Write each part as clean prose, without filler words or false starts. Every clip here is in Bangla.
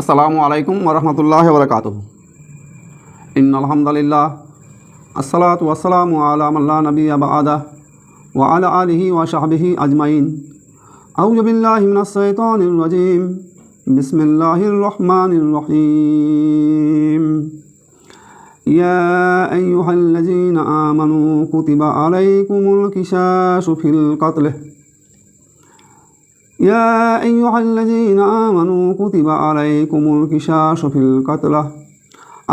আসসালামু আলাইকুম ওরহমতুল্লাহি ওবরাকাতুহু। ইন্নাল হামদুলিল্লাহ আসসালাতু ওয়াসসালামু আলা মান লা নাবিয়্যা বা'দাহু ওয়া আলা আলিহি ওয়া সাহবিহি আজমাইন। আউযু বিল্লাহি মিনাশ শাইতানির রাজীম। বিসমিল্লাহির রহমানির রহিম। ইয়া আইয়ুহাল্লাযীনা আমানু কুতিবা আলাইকুমুল কিসাসু ফিল কতল। يا أيها الذين آمنوا كتب عليكم القصاص في القتلى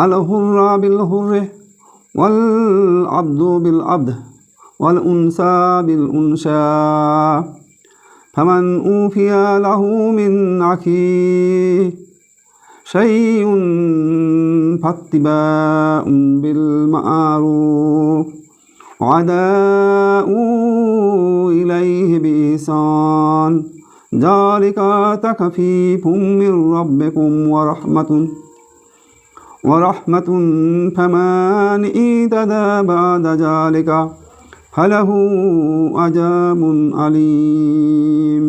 الحر بالحر والعبد بالعبد والأنثى بالأنثى فمن أوفي له من أخيه شيء فاتباع بالمعروف وأداء إليه بإحسان ذلك تخفيف من ربكم ورحمة فمن اعتدى بعد ذلك فله عذاب أليم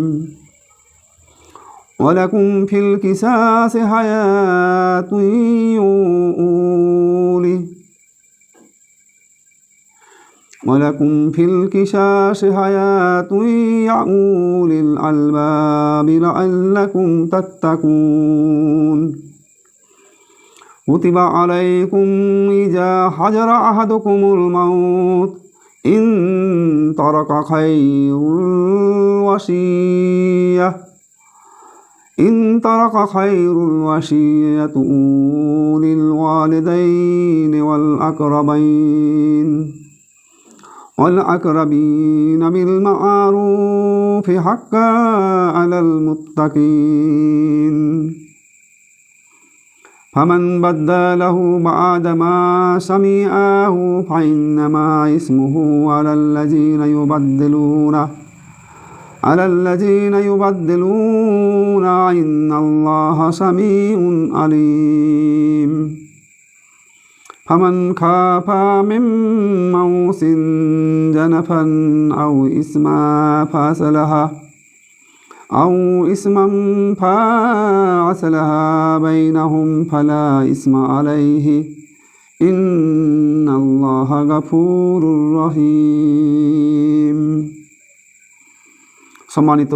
ولكم في القصاص حياة ولكم في القصاص حياة يا أولي الألباب لعلكم تتقون كتب عليكم إذا حضر أحدكم الموت إن ترك خير الوصية للوالدين والأقربين بالمعروف حقا على المتقين فمن بدله بعد ما سمعه فإنما اسمه على الذين يبدلون إن الله سميع عليم فمن خاف من موص جنفا أو إثما فأصلح بينهم فلا إثم عليه إن الله غفور رحيم। সম্মানিত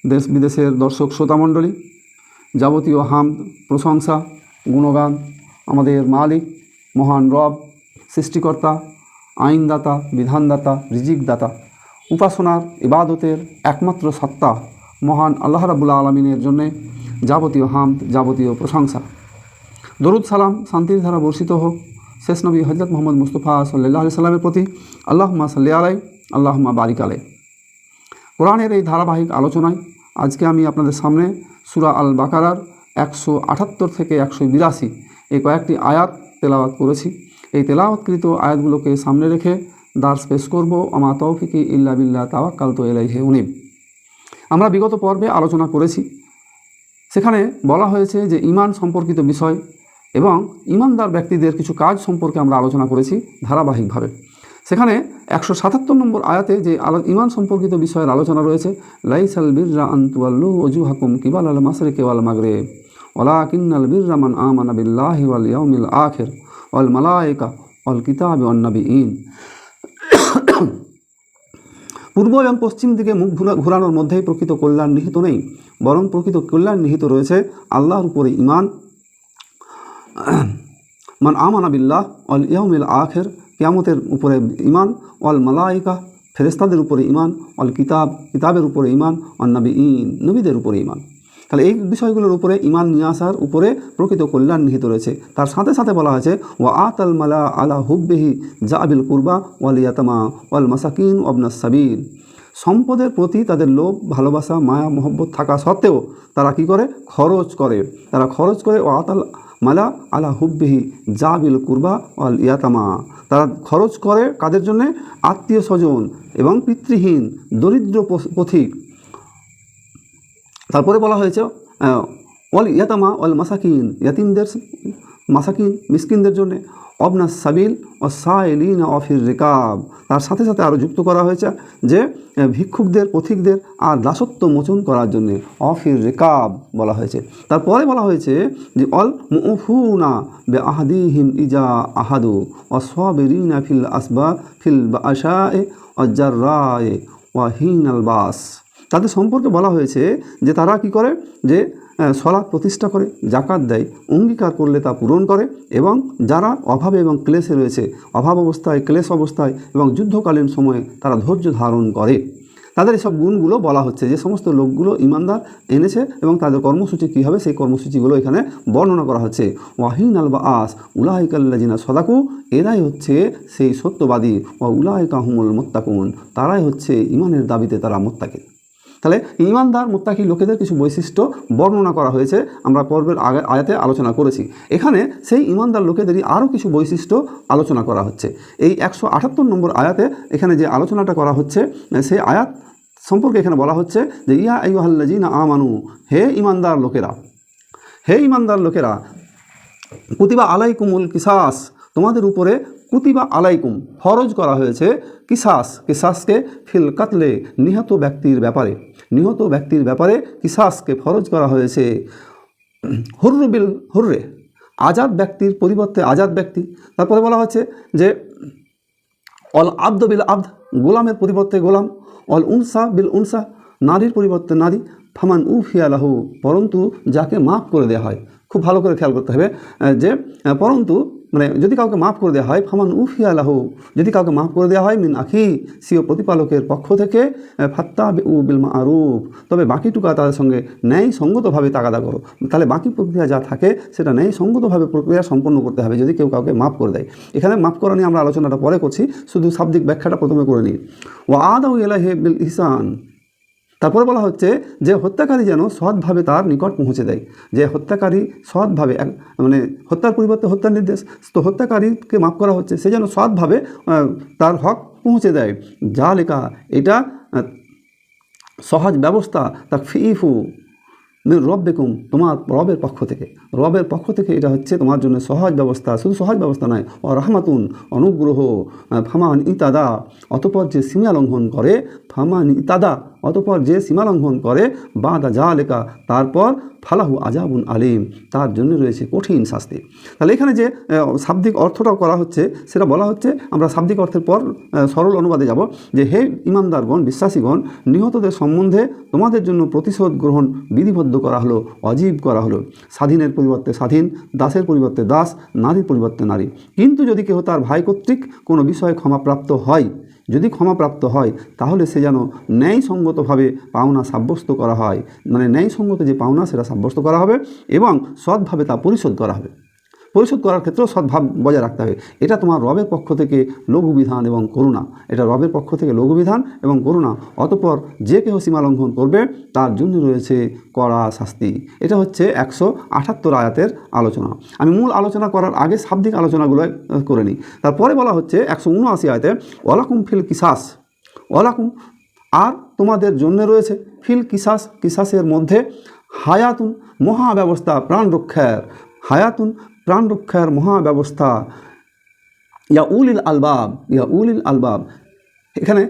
দেশ বিদেশের দর্শক শ্রোতা মণ্ডলী, যাবতীয় হামদ, প্রশংসা, গুণগান আমাদের মালিক, মহান রব, সৃষ্টিকর্তা, আইনদাতা, বিধানদাতা, রিজিকদাতা, উপাসনার ইবাদতের একমাত্র সত্তা মহান আল্লাহ রাব্বুল আলামিনের জন্যে যাবতীয় হামদ, যাবতীয় প্রশংসা। দরুদ সালাম শান্তির ধারা বর্ষিত হোক শেষ নবী হযরত মুহাম্মদ মুস্তাফা সাল্লাল্লাহু আলাইহি সাল্লামের প্রতি। আল্লাহুম্মা সাল্লি আলাইহি আল্লাহুম্মা বারিক আলাইহি। কোরআনের এই ধারাবাহিক আলোচনায় আজকে আমি আপনাদের সামনে সূরা আল বাকারার 178 থেকে 182 এই কয়েকটি আয়াত তেলাওয়াত করেছি। এই তেলাওয়াতকৃত আয়াতগুলোকে সামনে রেখে দার্স পেশ করব। আমা তৌফিকি ইল্লা বিল্লাহ তাওয়াক্কালতু ইলাইহি উনীব। আমরা বিগত পর্বে আলোচনা করেছি, সেখানে বলা হয়েছে যে ঈমান সম্পর্কিত বিষয় এবং ঈমানদার ব্যক্তিদের কিছু কাজ সম্পর্কে আমরা আলোচনা করেছি ধারাবাহিকভাবে। সেখানে 177 নম্বর আয়াতে যে ঈমান সম্পর্কিত বিষয়ের আলোচনা রয়েছে, লাইসাল বিররা আন তুওয়াল্লু ওজুহাকুম কিবালাল মাশরিকি ওয়াল মাগরিব ওয়ালাকিন্নাল বিররা মান আমানা বিল্লাহি ওয়াল ইয়াউমিল আখির ওয়াল মালায়েকা ওয়াল কিতাবি ওয়ান নাবিয়িন। পূর্ব এবং পশ্চিম দিকে মুখ ঘুরানোর মধ্যেই প্রকৃত কল্যাণ নিহিত নেই, বরং প্রকৃত কল্যাণ নিহিত রয়েছে আল্লাহর উপরে ঈমান, মান আমানা বিল্লাহ ওয়াল ইয়াউমিল আখির, কিয়ামতের উপরে ঈমান, ওয়াল মালায়েকা ফেরেশতাদের উপরে ঈমান, ওয়াল কিতাবের উপরে ঈমান, ওয়ান নাবিয়িন নবীদের উপরে ঈমান। তাহলে এই বিষয়গুলোর উপরে ঈমান নিয়ে আসার উপরে প্রকৃত কল্যাণ নিহিত রয়েছে। তার সাথে সাথে বলা হয়েছে ওয়া আতাল মালা আলা হুব্বিহি জাবিল কুরবা ওয়াল ইয়াতামা ওয়াল মাসাকিন ওয়াবনাস সাবিল। সম্পদের প্রতি তাদের লোভ, ভালোবাসা, মায়া, মহব্বত থাকা সত্ত্বেও তারা কি করে? খরচ করে ওয়া আতাল মালা আলা হুব্বিহি জাবিল কুরবা ওয়াল ইয়াতামা। তারা খরচ করে কাদের জন্যে? আত্মীয় স্বজন এবং পিতৃহীন দরিদ্র পথিক। তারপরে বলা হয়েছে ওয়াল ইয়াতামা ওয়াল মাসাকিন, ইয়াতিমদের, মাসাকিন মিসকিনদের জন্যে, অবনা সাবিল ও সাইলিন অফির রেকাব, তার সাথে সাথে আরও যুক্ত করা হয়েছে যে ভিক্ষুকদের পথিকদের আর দাসত্ব মোচন করার জন্যে অফির রেকাব বলা হয়েছে। তারপরে বলা হয়েছে যে অল মুফুনা বে আহাদিহিম ইজা আহাদু অসবেরিনা ফিল আসবা ফিল আশায়ে অজার্রায়ে ওয়াহিন আল বাস, তাদের সম্পর্কে বলা হয়েছে যে তারা কি করে, যে সলাৎ প্রতিষ্ঠা করে, জাকাত দেয়, অঙ্গীকার করলে তা পূরণ করে, এবং যারা অভাবে এবং ক্লেশে রয়েছে, অভাব অবস্থায়, ক্লেশ অবস্থায় এবং যুদ্ধকালীন সময়ে তারা ধৈর্য ধারণ করে, তাদের এসব গুণগুলো বলা হচ্ছে। যে সমস্ত লোকগুলো ইমানদার এনেছে এবং তাদের কর্মসূচি কী হবে সেই কর্মসূচিগুলো এখানে বর্ণনা করা হচ্ছে। ওয়াহিন আল বাস উলাইকাল্লাজিনা সদাকু, এরাই হচ্ছে সেই সত্যবাদী, ও উলাইকা হুমুল মোত্তাকুন, তারাই হচ্ছে ইমানের দাবিতে তারা মোত্তাকি। তাহলে ইমানদার মোত্তাকি লোকেদের কিছু বৈশিষ্ট্য বর্ণনা করা হয়েছে, আমরা পর্বের আয়াতে আলোচনা করেছি। এখানে সেই ইমানদার লোকেদেরই আরও কিছু বৈশিষ্ট্য আলোচনা করা হচ্ছে। এই 178 নম্বর আয়াতে এখানে যে আলোচনাটা করা হচ্ছে সেই আয়াত সম্পর্কে এখানে বলা হচ্ছে যে ইয়া আইয়ুহাল্লাযীনা আমানু, হে ইমানদার লোকেরা, হে ইমানদার লোকেরা, কুতিবা আলাইকুমুল কিসাস, তোমাদের উপরে কুতিবা আলাইকুম ফরজ করা হয়েছে, কিসাস, কিসাসকে ফিল কাতলে, নিহত ব্যক্তির ব্যাপারে, নিহত ব্যক্তির ব্যাপারে কিসাসকে ফরজ করা হয়েছে। হুররু বিল হুররে, আজাদ ব্যক্তির পরিবর্তে আজাদ ব্যক্তি। তারপরে বলা হচ্ছে যে অল আব্দ বিল আব্দ, গোলামের পরিবর্তে গোলাম। অল উনসা বিল উনসা, নারীর পরিবর্তে নারী। ফামান উফিয়া লাহু, পরন্তু যাকে মাফ করে দেওয়া হয়। খুব ভালো করে খেয়াল করতে হবে যে পরন্তু মানে যদি কাউকে মাফ করে দেওয়া হয়, ফামান উফিয়া লাহু, যদি কাউকে মাফ করে দেওয়া হয়, মিন আখি, সিও প্রতিপালকের পক্ষ থেকে, ফাত্তা উ বিল মারুফ, তবে বাকিটুকা তাদের সঙ্গে ন্যায় সঙ্গতভাবে তাগাদা করো। তাহলে বাকি প্রক্রিয়া যা থাকে সেটা ন্যায় সঙ্গতভাবে প্রক্রিয়া সম্পন্ন করতে হবে যদি কেউ কাউকে মাফ করে দেয়। এখানে মাফ করা নিয়ে আমরা আলোচনাটা পরে করছি, শুধু শাব্দিক ব্যাখ্যাটা প্রথমে করে নিই। ওয়া আদাউ ইলাইহি বিল ইহসান, তারপরে বলা হচ্ছে যে হত্যাকারী যেন সৎভাবে তার নিকট পৌঁছে দেয়, যে হত্যাকারী সৎভাবে মানে হত্যার পরিবর্তে হত্যার নির্দেশ, তো হত্যাকারীকে মাফ করা হচ্ছে, সে যেন সৎভাবে তার হক পৌঁছে দেয়। যা লেখা, এটা সহজ ব্যবস্থা, তা ফিফু মির রব্বিকুম, তোমার রবের পক্ষ থেকে, রবের পক্ষ থেকে এটা হচ্ছে তোমার জন্য সহজ ব্যবস্থা। শুধু সহজ ব্যবস্থা নয়, ও রাহমাতুন, অনুগ্রহ। ফামান ইতাদা, অতপর যে সীমা লঙ্ঘন করে, ফামান ইতাদা, অতপর যে সীমা লঙ্ঘন করে, বাদা যা লেখা, তারপর ফালাহু আজাবুন আলিম, তার জন্য রয়েছে কঠিন শাস্তি। তাহলে এখানে যে শাব্দিক অর্থটাও করা হচ্ছে সেটা বলা হচ্ছে, আমরা শাব্দিক অর্থের পর সরল অনুবাদে যাব, যে হে ইমানদারগণ, বিশ্বাসীগণ, নিহতদের সম্বন্ধে তোমাদের জন্য প্রতিশোধ গ্রহণ বিধিবদ্ধ করা হলো, অজীব করা হলো। স্বাধীনের পরিবর্তে স্বাধীন, দাসের পরিবর্তে দাস, নারীর পরিবর্তে নারী। কিন্তু যদি কেউ তার ভাই কর্তৃক কোনো বিষয়ে ক্ষমাপ্রাপ্ত হয়, যদি ক্ষমাপ্রাপ্ত হয়, তাহলে সে যেন ন্যায়সঙ্গতভাবে পাওনা সাব্যস্ত করা হয়, মানে ন্যায়সঙ্গত যে পাওনা সেটা সাব্যস্ত করা হবে এবং সৎভাবে তা পরিশোধ করা হবে। পরিশোধ করার ক্ষেত্রেও সদ্ভাব বজায় রাখতে হবে। এটা তোমার রবের পক্ষ থেকে লঘুবিধান এবং করুণা, এটা রবের পক্ষ থেকে লঘুবিধান এবং করুণা। অতঃপর যে কেহ সীমা লঙ্ঘন করবে তার জন্য রয়েছে কড়া শাস্তি। এটা হচ্ছে 178 আয়াতের আলোচনা। আমি মূল আলোচনা করার আগে শাব্দিক আলোচনাগুলো করে নিই। তারপরে বলা হচ্ছে 179 আয়াতে, ওয়ালাকুম ফিল কিসাস, ওয়ালাকুম, আর তোমাদের জন্য রয়েছে, ফিল কিসাস, কিসাসের মধ্যে, হায়াতুন, মহাব্যবস্থা, প্রাণ রক্ষার, হায়াতুন, প্রাণ রক্ষার মহাব্যবস্থা। ইয়া উলিল আলবাব, ইয়া উলিল আলবাব, এখানে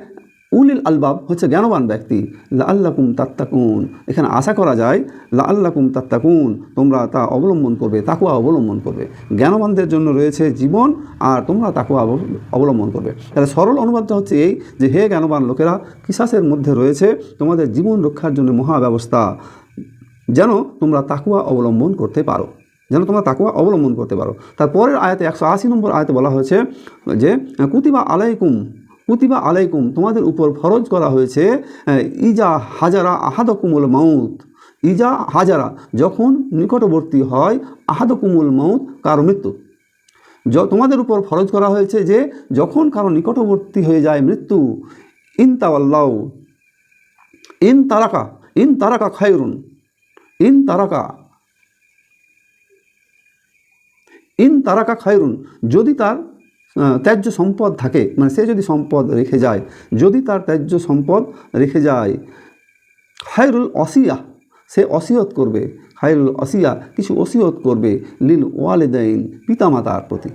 উলিল আলবাব হচ্ছে জ্ঞানবান ব্যক্তি। লাআল্লাকুম তাত্তাকুন, এখানে আশা করা যায় লাআল্লাকুম তাত্তাকুন, তোমরা তা অবলম্বন করবে, তাকওয়া অবলম্বন করবে। জ্ঞানবানদের জন্য রয়েছে জীবন, আর তোমরা তাকওয়া অবলম্বন করবে। তাহলে সরল অনুবাদটা হচ্ছে এই যে হে জ্ঞানবান লোকেরা, কিসাসের মধ্যে রয়েছে তোমাদের জীবন রক্ষার জন্য মহাব্যবস্থা, যেন তোমরা তাকওয়া অবলম্বন করতে পারো, যেন তোমরা তাকওয়া অবলম্বন করতে পারো। তারপরের আয়াতে 180 নম্বর আয়াতে বলা হয়েছে যে কুতিবা আলাইকুম, কুতিবা আলাইকুম, তোমাদের উপর ফরজ করা হয়েছে, ইজা হাজারা আহাদকুমুল মাউত, ইজা হাজারা, যখন নিকটবর্তী হয়, আহাদকুমুল মাউত, কারো মৃত্যু। তোমাদের উপর ফরজ করা হয়েছে যে যখন কারো নিকটবর্তী হয়ে যায় মৃত্যু, ইন তাওয়াল্লাউ, ইন তারাকা, ইন তারাকা খায়রুন, ইন তারাকা, ইন তারাকা খায়রুন, যদি তার ত্যায্য সম্পদ থাকে, মানে সে যদি সম্পদ রেখে যায়, যদি তার ত্যায্য সম্পদ রেখে যায়, খায়রুল অসিয়া, সে অসিয়ত করবে, খায়রুল অসিয়া, কিছু অসিয়ত করবে, লিল ওয়ালিদাইন, পিতামাতার প্রতি,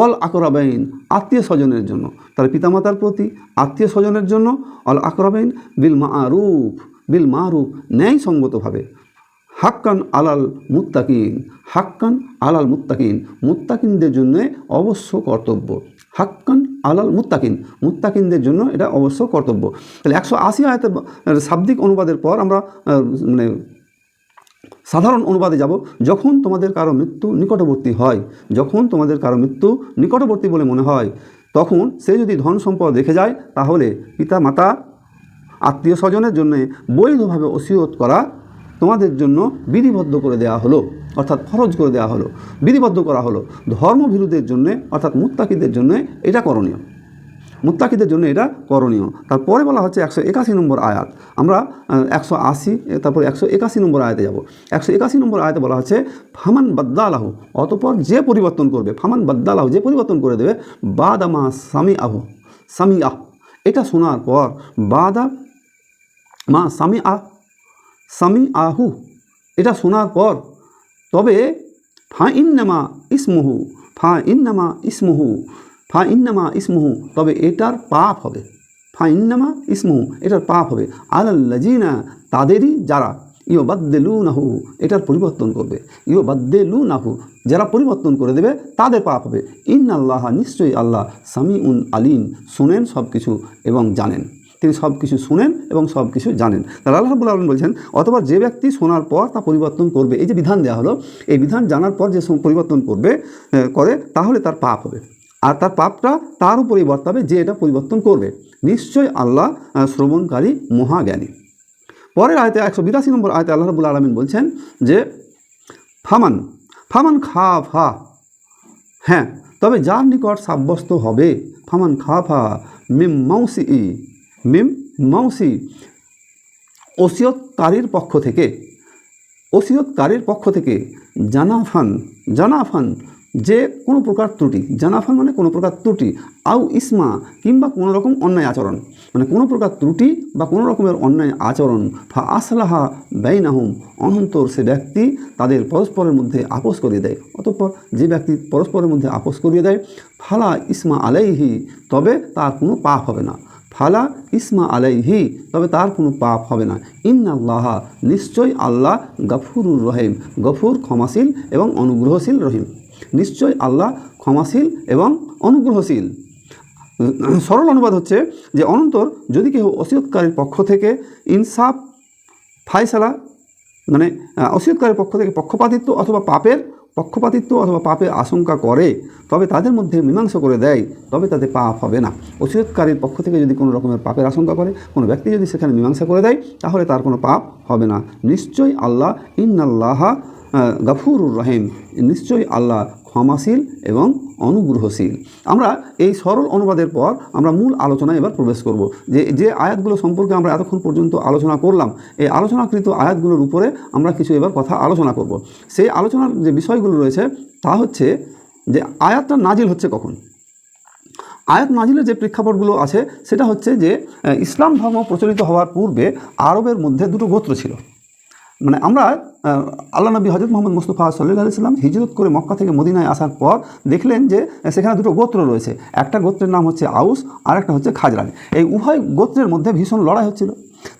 অল আকরাবাইন আত্মীয় স্বজনের জন্য, তাহলে পিতামাতার প্রতি, আত্মীয় স্বজনের জন্য, অল আকরাবাইন বিল মারুফ ন্যায়সঙ্গতভাবে, হাক্কান আলাল মুত্তাকিন, হাক্কান আলাল মুত্তাকিন মুত্তাকিনদের জন্য অবশ্য কর্তব্য, হাক্কান আলাল মুত্তাকিন মুত্তাকিনদের জন্য এটা অবশ্য কর্তব্য। তাহলে 180 আয়াতের শাব্দিক অনুবাদের পর আমরা মানে সাধারণ অনুবাদে যাব। যখন তোমাদের কারো মৃত্যু নিকটবর্তী হয়, যখন তোমাদের কারো মৃত্যু নিকটবর্তী বলে মনে হয়, তখন সে যদি ধন সম্পদ রেখে যায়, তাহলে পিতা মাতা আত্মীয় স্বজনের জন্য বৈধভাবে ওসিয়ত করা তোমাদের জন্য বিধিবদ্ধ করে দেওয়া হলো, অর্থাৎ ফরজ করে দেওয়া হলো, বিধিবদ্ধ করা হলো। ধর্মভীরুদের জন্য অর্থাৎ মুত্তাকিদের জন্য এটা করণীয়, মুত্তাকিদের জন্য এটা করণীয়। তারপরে বলা হচ্ছে 181 নম্বর আয়াত। আমরা 180 তারপর 181 নম্বর আয়াতে যাব। 181 নম্বর আয়াতে বলা হচ্ছে ফামান বাদ্দালাহু, অতঃপর যে পরিবর্তন করবে, ফামান বাদ্দালাহু যে পরিবর্তন করে দেবে, বাদামা সামিআহ এটা শোনার পর, বাদা মা সামিআহু এটা শোনার পর, তবে ফাইন্নামা ইসমুহু তবে এটার পাপ হবে, ফাইন্নামা ইসমুহু এটার পাপ হবে, আলাল্লাযিনা তাদেরই যারা ইউবাদ্দিলুনাহু এটার পরিবর্তন করবে, ইউবাদ্দিলুনাহু যারা পরিবর্তন করে দেবে তাদের পাপ হবে। ইন্নাল্লাহা নিশ্চয়ই আল্লাহ সামিউন আলিম শুনেন সব কিছু এবং জানেন, তিনি সব কিছু শুনেন এবং সব কিছু জানেন। তাহলে আল্লাহ রাব্বুল আলামিন বলছেন অথবা যে ব্যক্তি শোনার পর তা পরিবর্তন করবে, এই যে বিধান দেওয়া হলো, এই বিধান জানার পর যে পরিবর্তন করে তাহলে তার পাপ হবে, আর তার পাপটা তার উপরেই বর্তাবে যে এটা পরিবর্তন করবে। নিশ্চয়ই আল্লাহ শ্রবণকারী মহাজ্ঞানী। পরের আয়াতে 182 নম্বর আয়াতে আল্লাহ রাব্বুল আলামিন বলছেন যে ফামান খাফা, হ্যাঁ তবে যার নিকট সাব্যস্ত হবে, ফামান খাফা মিম মাউসি ওসিয়তকারীর পক্ষ থেকে জানাফান যে কোনো প্রকার ত্রুটি, জানাফান মানে কোনো প্রকার ত্রুটি, আউ ইসমা কিংবা কোনো রকম অন্যায় আচরণ, মানে কোনো প্রকার ত্রুটি বা কোনো রকমের অন্যায় আচরণ, ফা আসলাহা বাইনাহুম অনন্তর সে ব্যক্তি তাদের পরস্পরের মধ্যে আপোষ করিয়ে দেয়, অতঃপর যে ব্যক্তি পরস্পরের মধ্যে আপোষ করিয়ে দেয়, ফালা ইসমা আলাইহি তবে তার কোনো পাপ হবে না, ফালা ইসমা আলাইহি তবে তার কোনো পাপ হবে না। ইন্নাল্লাহা নিশ্চয় আল্লাহ গফুরুর রহিম, গফুর ক্ষমাশীল এবং অনুগ্রহশীল রহিম, নিশ্চয় আল্লাহ ক্ষমাশীল এবং অনুগ্রহশীল। সরল অনুবাদ হচ্ছে যে অনন্তর যদি কেউ ওসিয়তকারীর পক্ষ থেকে ইনসাফ ফায়সালা, মানে ওসিয়তকারীর পক্ষ থেকে পক্ষপাতিত্ব অথবা পাপের আশঙ্কা করে, তবে তাদের মধ্যে মীমাংসা করে দেয়, তবে তাদের পাপ হবে না। ওসিয়তকারীর পক্ষ থেকে যদি কোনো রকমের পাপের আশঙ্কা করে, কোনো ব্যক্তি যদি সেখানে মীমাংসা করে দেয়, তাহলে তার কোনো পাপ হবে না। নিশ্চয়ই আল্লাহ ইন্নাল্লাহা গফুরুর রহিম, নিশ্চয়ই আল্লাহ ক্ষমাশীল এবং অনুগ্রহশীল। আমরা এই সরল অনুবাদের পর আমরা মূল আলোচনায় এবার প্রবেশ করব। যে আয়াতগুলো সম্পর্কে আমরা এতক্ষণ পর্যন্ত আলোচনা করলাম, এই আলোচনাকৃত আয়াতগুলোর উপরে আমরা কিছু এবার কথা আলোচনা করব। সেই আলোচনার যে বিষয়গুলো রয়েছে তা হচ্ছে যে আয়াতটা নাজিল হচ্ছে কখন। আয়াত নাজিলের যে প্রেক্ষাপটগুলো আছে সেটা হচ্ছে যে ইসলাম ধর্ম প্রচলিত হওয়ার পূর্বে আরবের মধ্যে দুটো গোত্র ছিল। মানে আমরা আল্লাহ নবী হযরত মুহাম্মদ মুস্তাফা সাল্লাল্লাহু আলাইহি সাল্লাম হিজরত করে মক্কা থেকে মদিনায় আসার পর দেখলেন যে সেখানে দুটো গোত্র রয়েছে, একটা গোত্রের নাম হচ্ছে আউস আর একটা হচ্ছে খাজরাজ। এই উভয় গোত্রের মধ্যে ভীষণ লড়াই হচ্ছিল।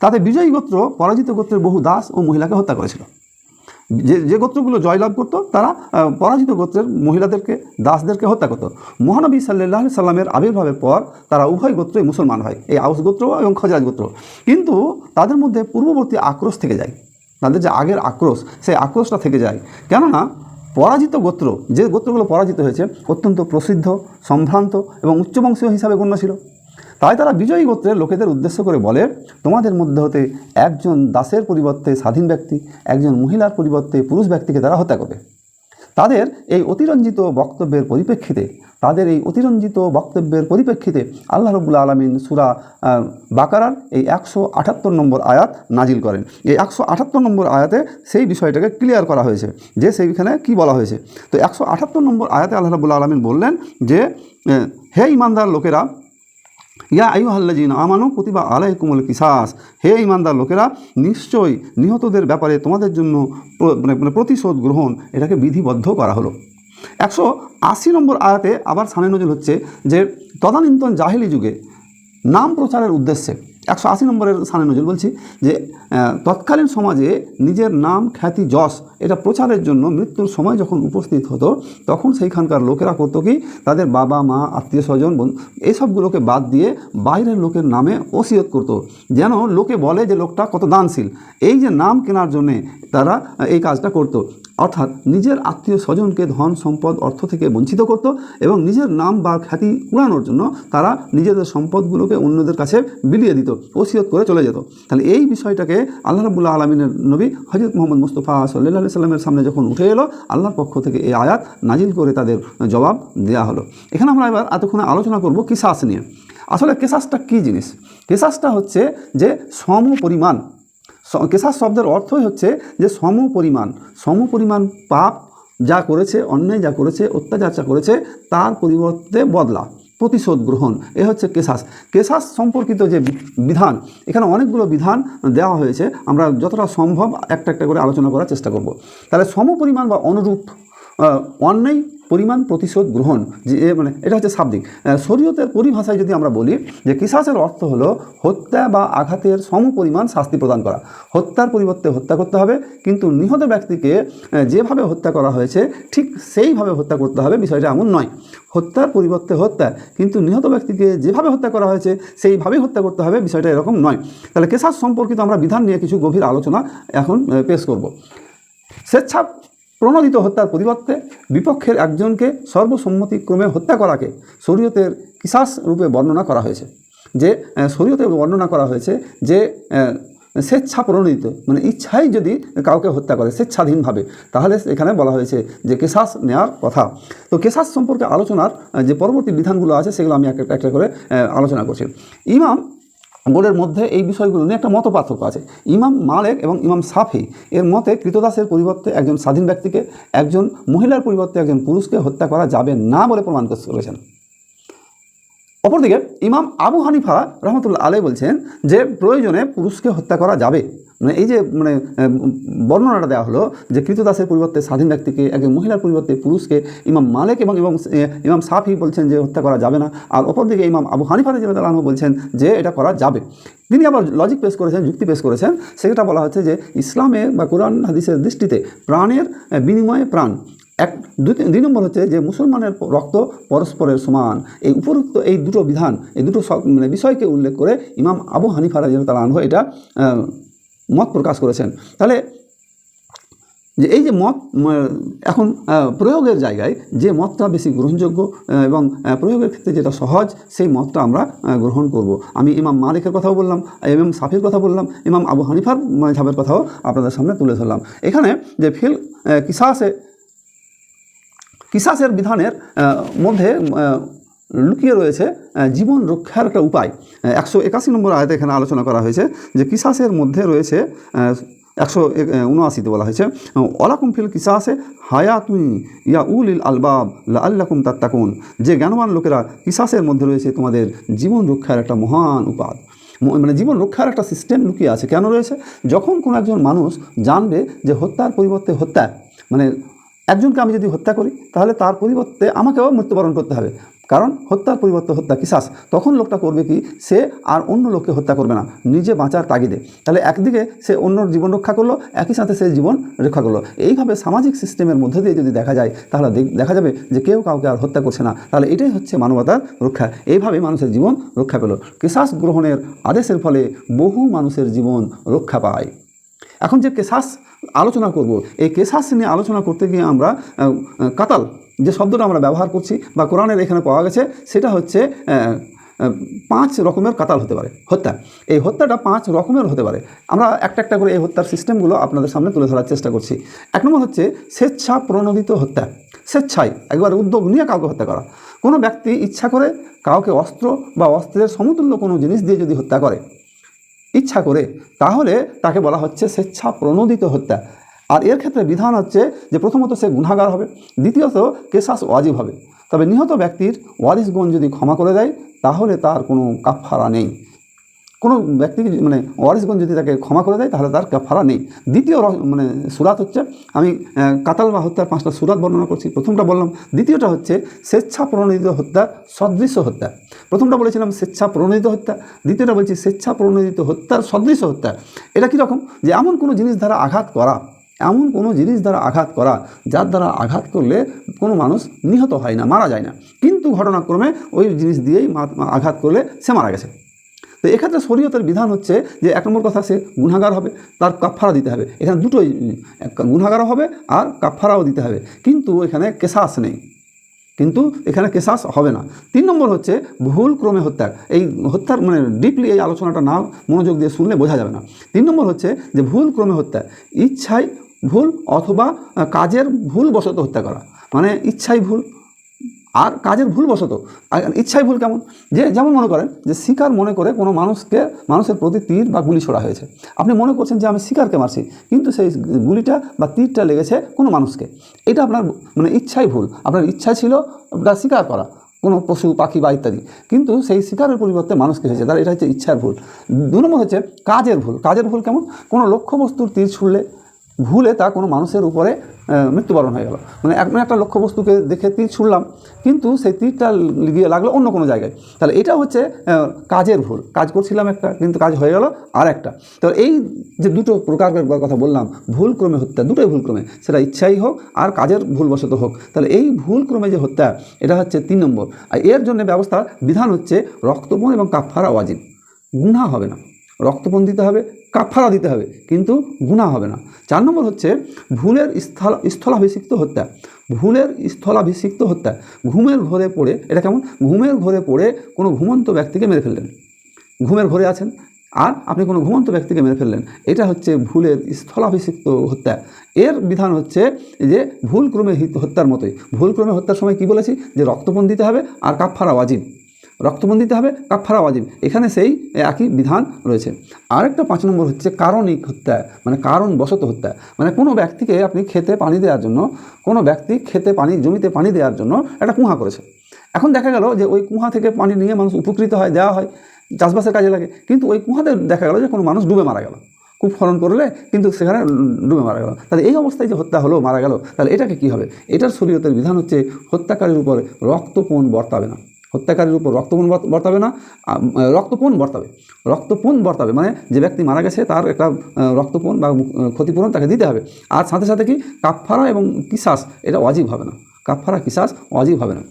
তাতে বিজয়ী গোত্র পরাজিত গোত্রের বহু দাস ও মহিলাকে হত্যা করেছিল। যে গোত্রগুলো জয়লাভ করতো তারা পরাজিত গোত্রের মহিলাদেরকে, দাসদেরকে হত্যা করতো। মহানবী সাল্লাল্লাহু আলাইহি সাল্লামের আবির্ভাবের পর তারা উভয় গোত্রই মুসলমান হয়, এই আউস গোত্র এবং খাজরাজ গোত্র। কিন্তু তাদের মধ্যে পূর্ববর্তী আক্রোশ থেকে যায়, তাদের যে আগের আক্রোশ, সেই আক্রোশটা থেকে যায়। কেননা পরাজিত গোত্র, যে গোত্রগুলো পরাজিত হয়েছে, অত্যন্ত প্রসিদ্ধ, সম্ভ্রান্ত এবং উচ্চবংশীয় হিসাবে গণ্য ছিল। তাই তারা বিজয়ী গোত্রের লোকেদের উদ্দেশ্য করে বলে, তোমাদের মধ্যে হতে একজন দাসের পরিবর্তে স্বাধীন ব্যক্তি, একজন মহিলার পরিবর্তে পুরুষ ব্যক্তিকে তারা হত্যা করবে। তাদের এই অতিরঞ্জিত বক্তব্যের পরিপ্রেক্ষিতে আল্লাহ রাব্বুল আলামিন সূরা বাকারার এই 178 নম্বর আয়াত নাজিল করেন। এই 178 নম্বর আয়াতে সেই বিষয়টাকে ক্লিয়ার করা হয়েছে যে সেইখানে কি বলা হয়েছে। তো 178 নম্বর আয়াতে আল্লাহ রাব্বুল আলামিন বললেন যে হে ঈমানদার লোকেরা, ইয়া আইয়ুহাল্লাযীনা আমানু কুতিবা আলাইকুমুল কিসাস, হে ঈমানদার লোকেরা, নিশ্চয়ই নিহতদের ব্যাপারে তোমাদের জন্য প্রতিশোধ গ্রহণ এটাকে বিধিবদ্ধ করা হলো। 180 নম্বর আয়াতে আবার শানে নজুল হচ্ছে যে তদানীন্তন জাহিলি যুগে নাম প্রচারের উদ্দেশ্যে 180 নম্বরের শানে নজুল বলছি যে তৎকালীন সমাজে নিজের নাম খ্যাতি যশ এটা প্রচারের জন্য মৃত্যুর সময় যখন উপস্থিত হতো তখন সেইখানকার লোকেরা করতো কি তাদের বাবা মা আত্মীয় স্বজন এইসবগুলোকে বাদ দিয়ে বাইরের লোকের নামে ওসিয়ত করতো, যেন লোকে বলে যে লোকটা কত দানশীল। এই যে নাম কেনার জন্যে তারা এই কাজটা করতো, অর্থাৎ নিজের আত্মীয় স্বজনকে ধন সম্পদ অর্থ থেকে বঞ্চিত করত এবং নিজের নাম বা খ্যাতি উড়ানোর জন্য তারা নিজেদের সম্পদগুলোকে অন্যদের কাছে বিলিয়ে দিত, ওসিয়ত করে চলে যেত। তাহলে এই বিষয়টাকে আল্লাহ রাব্বুল আলামিনের নবী হযরত মুহাম্মদ মুস্তাফা সাল্লাল্লাহু আলাইহি সাল্লামের সামনে যখন উঠে এলো, আল্লাহর পক্ষ থেকে এই আয়াত নাজিল করে তাদের জবাব দেওয়া হলো। এখানে আমরা এবার এতক্ষণে আলোচনা করব কিসাস নিয়ে। আসলে কিসাসটা কী জিনিস? কিসাসটা হচ্ছে যে সম পরিমাণ। কিসাস শব্দের অর্থই হচ্ছে যে সম পরিমাণ পাপ যা করেছে, অন্যায় যা করেছে, অত্যাচার যা করেছে তার পরিবর্তে বদলা, প্রতিশোধ গ্রহণ, এ হচ্ছে কেসাস। কেসাস সম্পর্কিত যে বিধান, এখানে অনেকগুলো বিধান দেওয়া হয়েছে, আমরা যতটা সম্ভব একটা একটা করে আলোচনা করার চেষ্টা করব। তাহলে সমপরিমাণ বা অনুরূপ অন্যায় পরিমাণ প্রতিশোধ গ্রহণ, যে মানে এটা হচ্ছে শাব্দিক। শরীয়তের পরিভাষায় যদি আমরা বলি যে কিসাসের অর্থ হলো হত্যা বা আঘাতের সমপরিমাণ শাস্তি প্রদান করা। হত্যার পরিবর্তে হত্যা করতে হবে, কিন্তু নিহত ব্যক্তিকে যেভাবে হত্যা করা হয়েছে ঠিক সেইভাবে হত্যা করতে হবে, বিষয়টা এমন নয়। হত্যার পরিবর্তে হত্যা, কিন্তু নিহত ব্যক্তিকে যেভাবে হত্যা করা হয়েছে সেইভাবেই হত্যা করতে হবে, বিষয়টা এরকম নয়। তাহলে কিসাস সম্পর্কিত আমরা বিধান নিয়ে কিছু গভীর আলোচনা এখন পেশ করব। স্বেচ্ছা প্রণোদিত হত্যার পরিবর্তে বিপক্ষের একজনকে সর্বসম্মতিক্রমে হত্যা করাকে শরীয়তের কিসাস রূপে বর্ণনা করা হয়েছে। যে শরীয়তে বর্ণনা করা হয়েছে যে স্বেচ্ছা প্রণোদিত মানে ইচ্ছাই যদি কাউকে হত্যা করে স্বেচ্ছাধীনভাবে, তাহলে এখানে বলা হয়েছে যে কেসাস নেওয়ার কথা। তো কেসাস সম্পর্কে আলোচনার যে পরবর্তী বিধানগুলো আছে সেগুলো আমি একটা একটা করে আলোচনা করছি। ইমাম বোর্ডের মধ্যে এই বিষয়গুলো নিয়ে একটা মত পার্থক্য আছে। ইমাম মালিক এবং ইমাম শাফি এর মতে কৃতদাসের পরিবর্তে একজন স্বাধীন ব্যক্তিকে, একজন মহিলার পরিবর্তে একজন পুরুষকে হত্যা করা যাবে না বলে প্রমাণ করেছেন। অপরদিকে ইমাম আবু হানিফা রহমতুল্লাহ আলাইহি বলছেন যে প্রয়োজনে পুরুষকে হত্যা করা যাবে। মানে এই যে বর্ণনাটা দেওয়া হলো যে কৃতদাসের পরিবর্তে স্বাধীন ব্যক্তিকে, একজন মহিলার পরিবর্তে পুরুষকে, ইমাম মালিক এবং ইমাম শাফি বলছেন যে হত্যা করা যাবে না, আর অপরদিকে ইমাম আবু হানিফা রাদিয়াল্লাহু আনহু বলছেন যে এটা করা যাবে। তিনি আবার লজিক পেশ করেছেন, যুক্তি পেশ করেছেন, সেটা বলা হচ্ছে যে ইসলামে বা কোরআন হাদিসের দৃষ্টিতে প্রাণের বিনিময়ে প্রাণ। দুই নম্বর হচ্ছে যে মুসলমানের রক্ত পরস্পরের সমান। এই উপরোক্ত এই দুটো বিধান, এই দুটো বিষয়কে উল্লেখ করে ইমাম আবু হানিফা রাদিয়াল্লাহু আনহু এটা মত প্রকাশ করেছেন। তাহলে যে এই যে মত এখন প্রয়োগের জায়গায় যে মতটা বেশি গ্রহণযোগ্য এবং প্রয়োগের ক্ষেত্রে যেটা সহজ, সেই মতটা আমরা গ্রহণ করব। আমি ইমাম মালিকের কথাও বললাম, ইমাম শাফির কথা বললাম, ইমাম আবু হানিফার মাযহাবের কথাও আপনাদের সামনে তুলে ধরলাম। এখানে যে কিসাসের বিধানের মধ্যে লুকিয়ে রয়েছে জীবন রক্ষার একটা উপায়। 181 নম্বর আয়াতে এখানে আলোচনা করা হয়েছে যে কিসাসের মধ্যে রয়েছে 179 বলা হয়েছে ওয়ালাকুম ফিল কিসাসে হায়াতুন ইয়া উলিল আলবাব লাআল্লাকুম তাত্তাকুন, যে জ্ঞানবান লোকেরা কিসাসের মধ্যে রয়েছে তোমাদের জীবন রক্ষার একটা মহান উপায়। মানে জীবন রক্ষার একটা সিস্টেম লুকিয়ে আছে। কেন রয়েছে? যখন কোনো একজন মানুষ জানবে যে হত্যার পরিবর্তে হত্যা, মানে একজনকে আমি যদি হত্যা করি তাহলে তার পরিবর্তে আমাকেও মৃত্যুবরণ করতে হবে, কারণ হত্যার পরিবর্তে হত্যা কিসাস, তখন লোকটা করবে কি, সে আর অন্য লোককে হত্যা করবে না, নিজে বাঁচার তাগিদে। তাহলে একদিকে সে অন্যর জীবন রক্ষা করলো, একই সাথে সে জীবন রক্ষা করলো। এইভাবে সামাজিক সিস্টেমের মধ্যে দিয়ে যদি দেখা যায় তাহলে দেখা যাবে যে কেউ কাউকে আর হত্যা করছে না। তাহলে এটাই হচ্ছে মানবতার রক্ষা। এইভাবে মানুষের জীবন রক্ষা পেল। কিসাস গ্রহণের আদেশের ফলে বহু মানুষের জীবন রক্ষা পায়। এখন যে কেসাস আলোচনা করব, এই কেসাস নিয়ে আলোচনা করতে গিয়ে আমরা কাতাল যে শব্দটা আমরা ব্যবহার করছি বা কোরআনের এখানে পাওয়া গেছে, সেটা হচ্ছে 5 রকমের কাতাল হতে পারে হত্যা। এই হত্যাটা 5 রকমের হতে পারে। আমরা একটা একটা করে এই হত্যার সিস্টেমগুলো আপনাদের সামনে তুলে ধরার চেষ্টা করছি। 1 নম্বর হচ্ছে স্বেচ্ছা প্রণোদিত হত্যা। স্বেচ্ছায় একবার উদ্যোগ নিয়ে কাউকে হত্যা করা। কোনো ব্যক্তি ইচ্ছা করে কাউকে অস্ত্র বা অস্ত্রের সমতুল্য কোনো জিনিস দিয়ে যদি হত্যা করে ইচ্ছা করে, তাহলে তাকে বলা হচ্ছে স্বেচ্ছা প্রণোদিত হত্যা। আর এর ক্ষেত্রে বিধান হচ্ছে যে প্রথমত সে গুনাহগার হবে, দ্বিতীয়ত কেসাস ওয়াজিব হবে। তবে নিহত ব্যক্তির ওয়ারিসগণ যদি ক্ষমা করে দেয় তাহলে তার কোনো কাফফারা নেই। কোনো ব্যক্তিকে মানে ওয়ারিসগণ যদি তাকে ক্ষমা করে দেয় তাহলে তার কাফারা নেই। দ্বিতীয় মানে সুরাত হচ্ছে, আমি কাতাল বা হত্যার 5টা সুরাত বর্ণনা করছি। প্রথমটা বললাম। দ্বিতীয়টা হচ্ছে স্বেচ্ছা প্রণোদিত হত্যা, সদৃশ হত্যা। প্রথমটা বলেছিলাম স্বেচ্ছা প্রণোদিত হত্যা, দ্বিতীয়টা বলছি স্বেচ্ছা প্রণোদিত হত্যার সদৃশ হত্যা। এটা কীরকম? যে এমন কোনো জিনিস দ্বারা আঘাত করা, এমন কোনো জিনিস দ্বারা আঘাত করা যার দ্বারা আঘাত করলে কোনো মানুষ নিহত হয় না, মারা যায় না, কিন্তু ঘটনাক্রমে ওই জিনিস দিয়েই আঘাত করলে সে মারা গেছে। তো এক্ষেত্রে শরীয়তের বিধান হচ্ছে যে 1 নম্বর কথা, সে গুনাহগার হবে, তার কাফারা দিতে হবে। এখানে দুটোই, গুনাহগারও হবে আর কাফারাও দিতে হবে, কিন্তু এখানে কেসাস নেই, কিন্তু এখানে কেসাস হবে না। 3 নম্বর হচ্ছে ভুল ক্রমে হত্যা। এই হত্যার মানে ডিপলি এই আলোচনাটা না মনোযোগ দিয়ে শুনলে বোঝা যাবে না। 3 নম্বর হচ্ছে যে ভুল ক্রমে হত্যা, ইচ্ছায় ভুল অথবা কাজের ভুল বশত হত্যা করা। মানে ইচ্ছাই ভুল আর কাজের ভুল বশত। ইচ্ছাই ভুল কেমন? যে যেমন মনে করেন যে শিকার মনে করে কোনো মানুষের প্রতি তীর বা গুলি ছোড়া হয়েছে। আপনি মনে করছেন যে আমি শিকারকে মারছি, কিন্তু সেই গুলিটা বা তীরটা লেগেছে কোনো মানুষকে। এটা আপনার মানে ইচ্ছাই ভুল। আপনার ইচ্ছা ছিল ওটা শিকার করা, কোনো পশু পাখি বা ইত্যাদি, কিন্তু সেই শিকারের পরিবর্তে মানুষকে হয়েছে, তার এটা হচ্ছে ইচ্ছার ভুল। 2 নম্বর হচ্ছে কাজের ভুল। কাজের ভুল কেমন? কোনো লক্ষ্যবস্তুর তীর ছুড়লে ভুলে তা কোনো মানুষের উপরে মৃত্যুবরণ হয়ে গেল। মানে একটা লক্ষ্যবস্তুকে দেখে তীর ছুড়লাম, কিন্তু সেই তীরটা গিয়ে লাগলো অন্য কোনো জায়গায়, তাহলে এটা হচ্ছে কাজের ভুল। কাজ করছিলাম একটা, কিন্তু কাজ হয়ে গেল আর একটা। তো এই যে দুটো প্রকারের কথা বললাম, ভুল ক্রমে হত্যা, দুটোই ভুল ক্রমে, সেটা ইচ্ছাই হোক আর কাজের ভুলবশত হোক, তাহলে এই ভুল ক্রমে যে হত্যা, এটা হচ্ছে 3 নম্বর। আর এর জন্য ব্যবস্থা বিধান হচ্ছে রক্তপণ এবং কাফারা ওয়াজিব। গুনাহ হবে না, রক্তপণ দিতে হবে, কাফারা দিতে হবে, কিন্তু গুনাহ হবে না। 4 নম্বর হচ্ছে ভুলের স্থলাভিষিক্ত হত্যা। ভুলের স্থলাভিষিক্ত হত্যা, ঘুমের ঘোরে পড়ে। এটা কেমন? ঘুমের ঘোরে পড়ে কোনো ঘুমন্ত ব্যক্তিকে মেরে ফেললেন। ঘুমের ঘোরে আছেন আর আপনি কোনো ঘুমন্ত ব্যক্তিকে মেরে ফেললেন, এটা হচ্ছে ভুলের স্থলাভিষিক্ত হত্যা। এর বিধান হচ্ছে যে ভুল ক্রমে হত্যার মতোই। ভুল ক্রমে হত্যার সময় কি বলেছি? যে রক্তপণ দিতে হবে আর কাফারা ওয়াজিব। রক্তপণ দিতে হবে, কাফারা ওয়াজিব, এখানে সেই একই বিধান রয়েছে। আরেকটা 5 নম্বর হচ্ছে কারণিক হত্যা, মানে কারণবশত হত্যা। মানে কোনো ব্যক্তিকে আপনি খেতে পানি দেওয়ার জন্য, কোনো ব্যক্তি জমিতে পানি দেওয়ার জন্য একটা কুঁয়া করেছে। এখন দেখা গেল যে ওই কুঁয়া থেকে পানি নিয়ে মানুষ উপকৃত হয়, দেওয়া হয়, চাষবাসের কাজে লাগে, কিন্তু ওই কুঁয়াতে দেখা গেল যে কোনো মানুষ ডুবে মারা গেল, কূপ খনন করলে কিন্তু সেখানে ডুবে মারা গেল। তাহলে এই অবস্থায় যে হত্যা হলো, মারা গেল, তাহলে এটাকে কী হবে? এটার শরীয়তের বিধান হচ্ছে হত্যাকারীর উপরে রক্তপণ বর্তাবে না। হত্যাকারীর উপর রক্তপণ বর্তাবে না, রক্তপণ বর্তাবে মানে যে ব্যক্তি মারা গেছে তার একটা রক্তপণ বা ক্ষতিপূরণ তাকে দিতে হবে। আর সাথে সাথে কি কাফারা এবং কিসাস এটা ওয়াজিব হবে না, কাফারা কিসাস ওয়াজিব হবে না।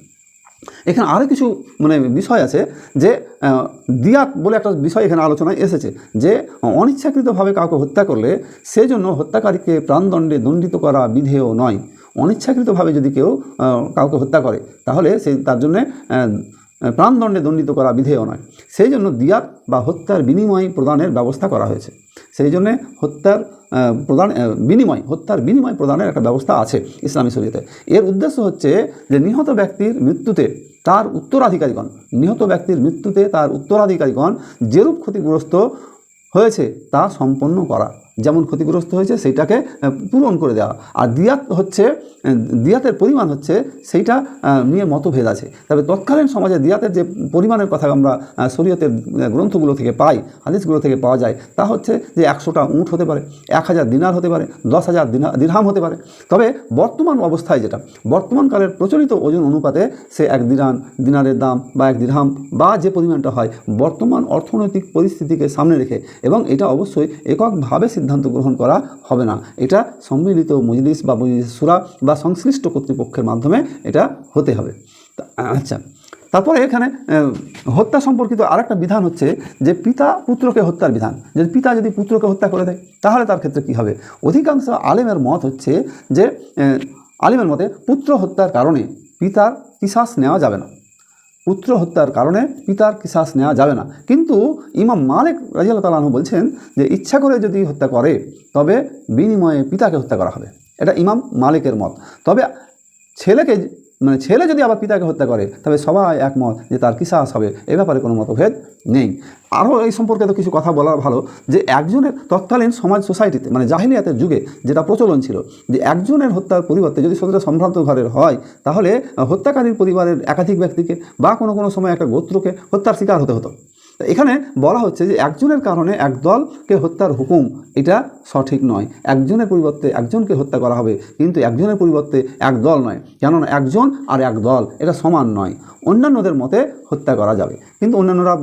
এখানে আরও কিছু মানে বিষয় আছে, যে দিয়াত বলে একটা বিষয় এখানে আলোচনায় এসেছে, যে অনিচ্ছাকৃতভাবে কাউকে হত্যা করলে সেজন্য হত্যাকারীকে প্রাণদণ্ডে দণ্ডিত করা বিধেয় নয়। অনিচ্ছাকৃতভাবে যদি কেউ কাউকে হত্যা করে তাহলে তার জন্যে প্রাণদণ্ডে দণ্ডিত করা বিধেয় নয়। সেই জন্য দিয়াত বা হত্যার বিনিময় প্রদানের ব্যবস্থা করা হয়েছে। সেই জন্যে হত্যার বিনিময় প্রদানের একটা ব্যবস্থা আছে ইসলামী শরীয়তে। এর উদ্দেশ্য হচ্ছে যে নিহত ব্যক্তির মৃত্যুতে তার উত্তরাধিকারীগণ যেরূপ ক্ষতিগ্রস্ত হয়েছে তা সম্পন্ন করা, যেমন ক্ষতিগ্রস্ত হয়েছে সেইটাকে পূরণ করে দেওয়া। আর দিয়াতের পরিমাণ হচ্ছে সেইটা নিয়ে মতভেদ আছে। তবে তৎকালীন সমাজে দিয়াতের যে পরিমাণের কথা আমরা শরীয়তের গ্রন্থগুলো থেকে পাই, হাদিসগুলো থেকে পাওয়া যায়, তা হচ্ছে যে 100টা উট হতে পারে, 1000 দিনার হতে পারে, 10,000 দিরহাম হতে পারে। তবে বর্তমান অবস্থায় যেটা বর্তমানকালের প্রচলিত ওজন অনুপাতে সে 1 দিনারের দাম বা 1 দিরহাম বা যে পরিমাণটা হয় বর্তমান অর্থনৈতিক পরিস্থিতিকে সামনে রেখে, এবং এটা অবশ্যই এককভাবে সিদ্ধান্ত গ্রহণ করা হবে না, এটা সম্মিলিত মজলিস বা শুরা বা সংশ্লিষ্ট কর্তৃপক্ষের মাধ্যমে এটা হতে হবে। আচ্ছা, তারপরে এখানে হত্যা সম্পর্কিত আরেকটা বিধান হচ্ছে যে পিতা পুত্রকে হত্যার বিধান। যে পিতা যদি পুত্রকে হত্যা করে দেয় তাহলে তার ক্ষেত্রে কী হবে? অধিকাংশ আলেমের মত হচ্ছে যে আলেমের মতে পুত্র হত্যার কারণে পিতার কিসাস নেওয়া যাবে না, পুত্র হত্যার কারণে পিতার কিসাস নেওয়া যাবে না। কিন্তু ইমাম মালিক রাদিয়াল্লাহু তাআলা আনহু বলছেন যে ইচ্ছা করে যদি হত্যা করে তবে বিনিময়ে পিতাকে হত্যা করা হবে, এটা ইমাম মালিকের মত। তবে ছেলে যদি আবার পিতাকে হত্যা করে তবে সবাই একমত যে তার কিসাস হবে, এ ব্যাপারে কোনো মতভেদ নেই। আরও এই সম্পর্কে তো কিছু কথা বলা ভালো, যে একজনের তৎকালীন সোসাইটিতে মানে জাহিলিয়াতের যুগে যেটা প্রচলন ছিল, যে একজনের হত্যার পরিবর্তে যদি সেটা সম্ভ্রান্ত ঘরের হয় তাহলে হত্যাকারীর পরিবারের একাধিক ব্যক্তিকে বা কোনো সময় একটা গোত্রকে হত্যার শিকার হতে হতো। এখানে বলা হচ্ছে যে একজনের কারণে এক দলকে হত্যার হুকুম, এটা সঠিক নয়। একজনের পরিবর্তে একজনকে হত্যা করা হবে, কিন্তু একজনের পরিবর্তে এক দল নয়, কেননা একজন আর এক দল এটা সমান নয়। অন্যান্যদের মতে হত্যা করা যাবে, কিন্তু অন্যান্যরা,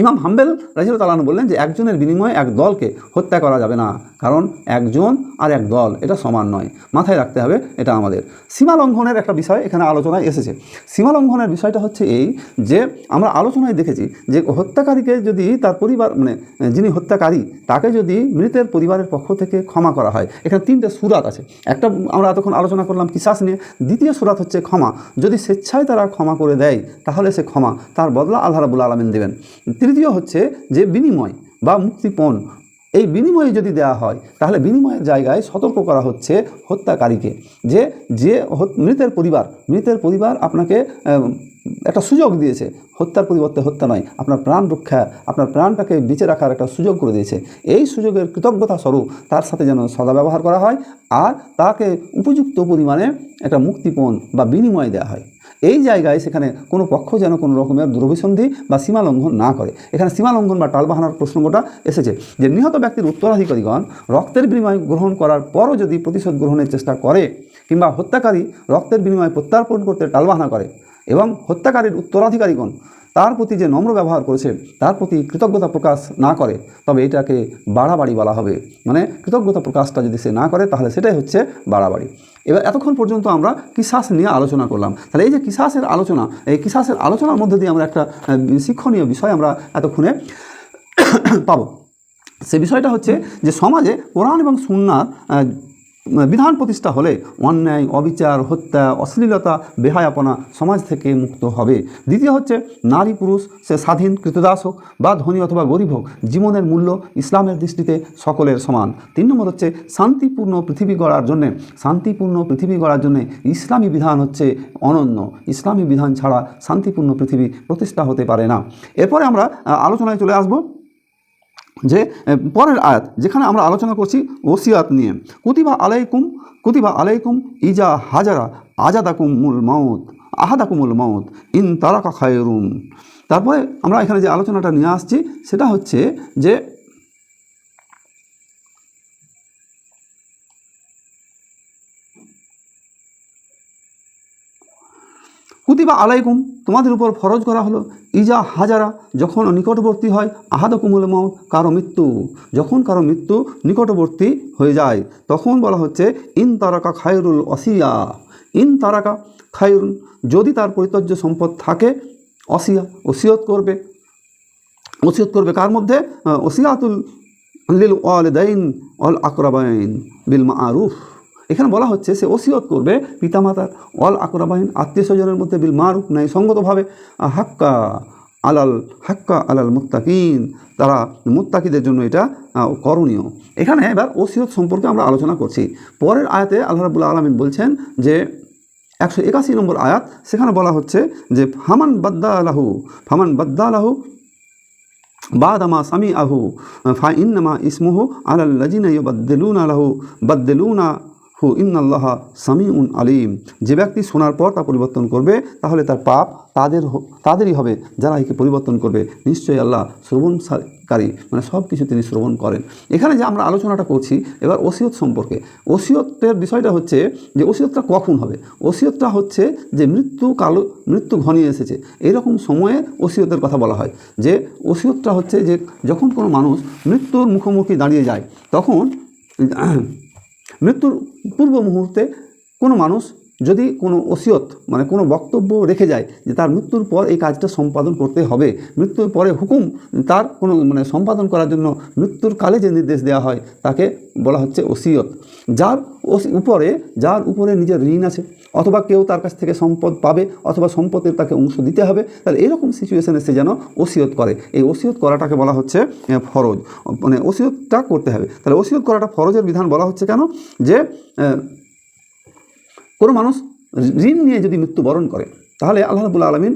ইমাম হাম্বেল রাদিয়াল্লাহু তাআলা আনহু বললেন যে একজনের বিনিময়ে এক দলকে হত্যা করা যাবে না, কারণ একজন আর এক দল এটা সমান নয়। মাথায় রাখতে হবে এটা আমাদের। সীমা লঙ্ঘনের একটা বিষয় এখানে আলোচনায় এসেছে। সীমা লঙ্ঘনের বিষয়টা হচ্ছে এই যে আমরা আলোচনায় দেখেছি যে হত্যাকারীকে যদি তার পরিবার, মানে যিনি হত্যাকারী তাকে যদি মৃতের পরিবারের পক্ষ থেকে ক্ষমা করা হয়, এখানে তিনটে সূরাত আছে। একটা আমরা এতক্ষণ আলোচনা করলাম কিসাস নিয়ে, দ্বিতীয় সূরাত হচ্ছে ক্ষমা। যদি স্বেচ্ছায় তারা ক্ষমা করে দেয় তাহলে সে ক্ষমা, তার বদলা আল্লাহ রাব্বুল আলামিন দেবেন। তৃতীয় হচ্ছে যে বিনিময় বা মুক্তিপণ, এই বিনিময়ে যদি দেওয়া হয় তাহলে বিনিময়ের জায়গায় সতর্ক করা হচ্ছে হত্যাকারীকে যে যে মৃতের পরিবার আপনাকে একটা সুযোগ দিয়েছে, হত্যার পরিবর্তে হত্যা নয়, আপনার প্রাণ রক্ষা, আপনার প্রাণটাকে বেঁচে রাখার একটা সুযোগ করে দিয়েছে। এই সুযোগের কৃতজ্ঞতা স্বরূপ তার সাথে যেন সদাব্যবহার করা হয় আর তাকে উপযুক্ত পরিমাণে একটা মুক্তিপণ বা বিনিময় দেওয়া হয়। এই জায়গায় সেখানে কোনো পক্ষ যেন কোনো রকমের দুরভিসন্ধি বা সীমা লঙ্ঘন না করে। এখানে সীমা লঙ্ঘন বা টালবাহানার প্রসঙ্গটা এসেছে যে নিহত ব্যক্তির উত্তরাধিকারীগণ রক্তের বিনিময় গ্রহণ করার পরও যদি প্রতিশোধ গ্রহণের চেষ্টা করে কিংবা হত্যাকারী রক্তের বিনিময় প্রত্যার্পণ করতে টালবাহানা করে এবং হত্যাকারীর উত্তরাধিকারীগণ তার প্রতি যে নম্র ব্যবহার করেছে তার প্রতি কৃতজ্ঞতা প্রকাশ না করে, তবে এটাকে বাড়াবাড়ি বলা হবে। মানে কৃতজ্ঞতা প্রকাশটা যদি সে না করে তাহলে সেটাই হচ্ছে বাড়াবাড়ি। এবার এতক্ষণ পর্যন্ত আমরা কিসাস নিয়ে আলোচনা করলাম। তাহলে এই যে কিসাসের আলোচনা, এই কিসাসের আলোচনার মধ্যে দিয়ে আমরা একটা শিক্ষণীয় বিষয় আমরা এতক্ষণে পাবো। সে বিষয়টা হচ্ছে যে সমাজে কোরআন এবং সুন্নাহর বিধান প্রতিষ্ঠা হলে অন্যায়, অবিচার, হত্যা, অশ্লীলতা, বেহায়াপনা সমাজ থেকে মুক্ত হবে। দ্বিতীয় হচ্ছে নারী পুরুষ সে স্বাধীন কৃতদাস হোক বা ধনী অথবা গরিব হোক, জীবনের মূল্য ইসলামের দৃষ্টিতে সকলের সমান। 3 নম্বর হচ্ছে শান্তিপূর্ণ পৃথিবী গড়ার জন্যে ইসলামী বিধান হচ্ছে অনন্য। ইসলামী বিধান ছাড়া শান্তিপূর্ণ পৃথিবী প্রতিষ্ঠা হতে পারে না। এরপরে আমরা আলোচনায় চলে আসব যে পরের আয়াত, যেখানে আমরা আলোচনা করছি ওসিয়াত নিয়ে। কুতিবা আলাইকুম ইজা হাজারা আহাদাকুমুল মাউত ইন তারাকা খায়রুন। তারপরে আমরা এখানে যে আলোচনাটা নিয়ে আসছি সেটা হচ্ছে যে কুতিবা আলাইকুম তোমাদের উপর ফরজ করা হলো, ইজা হাজারা যখন নিকটবর্তী হয়, আহাদাকুমুল মাউত যখন কারো মৃত্যু নিকটবর্তী হয়ে যায়, তখন বলা হচ্ছে ইন তারাকা খায়রুল ওসিয়া। ইন তারাকা খায়রুন, যদি তার পরিত্যাজ্য সম্পদ থাকে, ওসিয়ত করবে কার মধ্যে? ওসিয়াতুল লিল ওয়ালিদাইন ওয়াল আকরাবাইন বিল মারুফ। এখানে বলা হচ্ছে সে ওসিয়ত করবে পিতামাতার, ওয়াল আকরাবাইন আত্মীয় স্বজনের মধ্যে, বিল মারুফ ন্যায়সঙ্গতভাবে, হাক্কা আলাল মুত্তাকিন, তারা মুত্তাকিদের জন্য এটা করণীয়। এখানে এবার ওসিয়ত সম্পর্কে আমরা আলোচনা করছি। পরের আয়াতে আল্লাহ রাব্বুল আলামিন বলছেন যে 181 নম্বর আয়াত, সেখানে বলা হচ্ছে যে ফামান বাদ্দালাহু বাদামা সামিআহু ফাইন্নামা ইসমুহু আলাল্লাযিনা ইউবাদদিলুনাহু ইন্নাল্লাহা সামিউন আলিম। যে ব্যক্তি শোনার পর তা পরিবর্তন করবে তাহলে তার পাপ তাদেরই হবে যারা একে পরিবর্তন করবে। নিশ্চয়ই আল্লাহ শ্রবণকারী, মানে সব কিছু তিনি শ্রবণ করেন। এখানে যে আমরা আলোচনাটা করছি এবার ওসিয়ত সম্পর্কে। ওসিয়তের বিষয়টা হচ্ছে যে ওসিয়তটা কখন হবে? ওসিয়তটা হচ্ছে যে মৃত্যু ঘনিয়ে এসেছে এইরকম সময়ে ওসিয়তের কথা বলা হয়। যে ওসিয়তটা হচ্ছে যে যখন কোনো মানুষ মৃত্যুর মুখোমুখি দাঁড়িয়ে যায়, তখন মৃত্যুর পূর্ব মুহূর্তে কোনো মানুষ যদি কোনো ওসিয়ত, মানে কোনো বক্তব্য রেখে যায় যে তার মৃত্যুর পর এই কাজটা সম্পাদন করতে হবে, মৃত্যুর পরে হুকুম তার কোনো সম্পাদন করার জন্য মৃত্যুর কালে যে নির্দেশ দেওয়া হয় তাকে বলা হচ্ছে ওসিয়ত। যার উপরে নিজের ঋণ আছে, অথবা কেউ তার কাছ থেকে সম্পদ পাবে, অথবা সম্পদের তাকে অংশ দিতে হবে, তাহলে এরকম সিচুয়েশানে সে যেন ওসিয়ত করে। এই ওসিয়ত করাটাকে বলা হচ্ছে ফরজ, মানে ওসিয়তটা করতে হবে। তাহলে ওসিয়ত করাটা ফরজের বিধান বলা হচ্ছে কেন? যে কোনো মানুষ ঋণ নিয়ে যদি মৃত্যুবরণ করে তাহলে আল্লাহ রাব্বুল আলামিন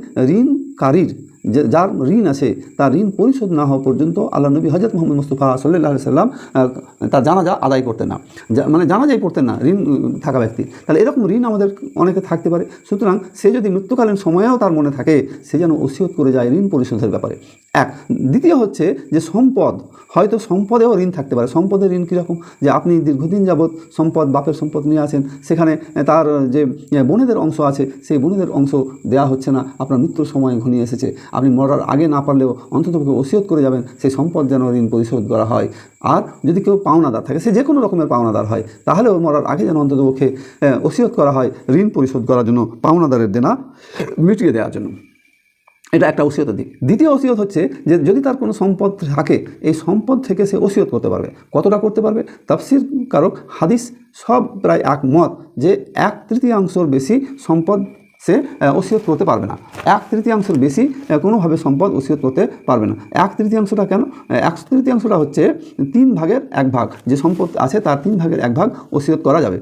যে যার ঋণ আছে তার ঋণ পরিশোধ না হওয়া পর্যন্ত আল্লাহ নবী হজরত মোহাম্মদ মুস্তাফা সাল্লাল্লাহু আলাইহি সাল্লাম তার জানাজা আদায় করতেন না, মানে জানাজাই পড়তেন না ঋণ থাকা ব্যক্তি। তাহলে এরকম ঋণ আমাদের অনেকে থাকতে পারে। সুতরাং সে যদি মৃত্যুকালীন সময়েও তার মনে থাকে, সে যেন ওসিয়ত করে যায় ঋণ পরিশোধের ব্যাপারে। এক। দ্বিতীয় হচ্ছে যে সম্পদ, হয়তো সম্পদেও ঋণ থাকতে পারে। সম্পদের ঋণ কীরকম, যে আপনি দীর্ঘদিন যাবৎ সম্পদ, বাপের সম্পদ নিয়ে আছেন, সেখানে তার যে বোনেদের অংশ আছে সেই বোনেদের অংশ দেওয়া হচ্ছে না, আপনার মৃত্যুর সময় ঘনিয়ে এসেছে, আপনি মরার আগে না পারলেও অন্ততপক্ষে ওসিয়ত করে যাবেন সেই সম্পদ যেন ঋণ পরিশোধ করা হয়। আর যদি কেউ পাওনাদার থাকে, সে যে কোনো রকমের পাওনাদার হয়, তাহলেও মরার আগে যেন অন্ততপক্ষে ওসিয়ত করা হয় ঋণ পরিশোধ করার জন্য, পাওনাদারের দেনা মিটিয়ে দেওয়ার জন্য। এটা একটা ওসিয়তের দিক। দ্বিতীয় ওসিয়ত হচ্ছে যে যদি তার কোনো সম্পদ থাকে, এই সম্পদ থেকে সে ওসিয়ত করতে পারবে। কতটা করতে পারবে? তাফসীর কারক, হাদিস সব প্রায় একমত যে 1/3 বেশি সম্পদ সে ওসিয়ত করতে পারবে না। 1/3 বেশি কোনোভাবে সম্পদ ওসিয়ত করতে পারবে না। 1/3 কেন? 1/3 হচ্ছে 3/1 যে সম্পদ আছে তার 3/1 ওসিয়ত করা যাবে।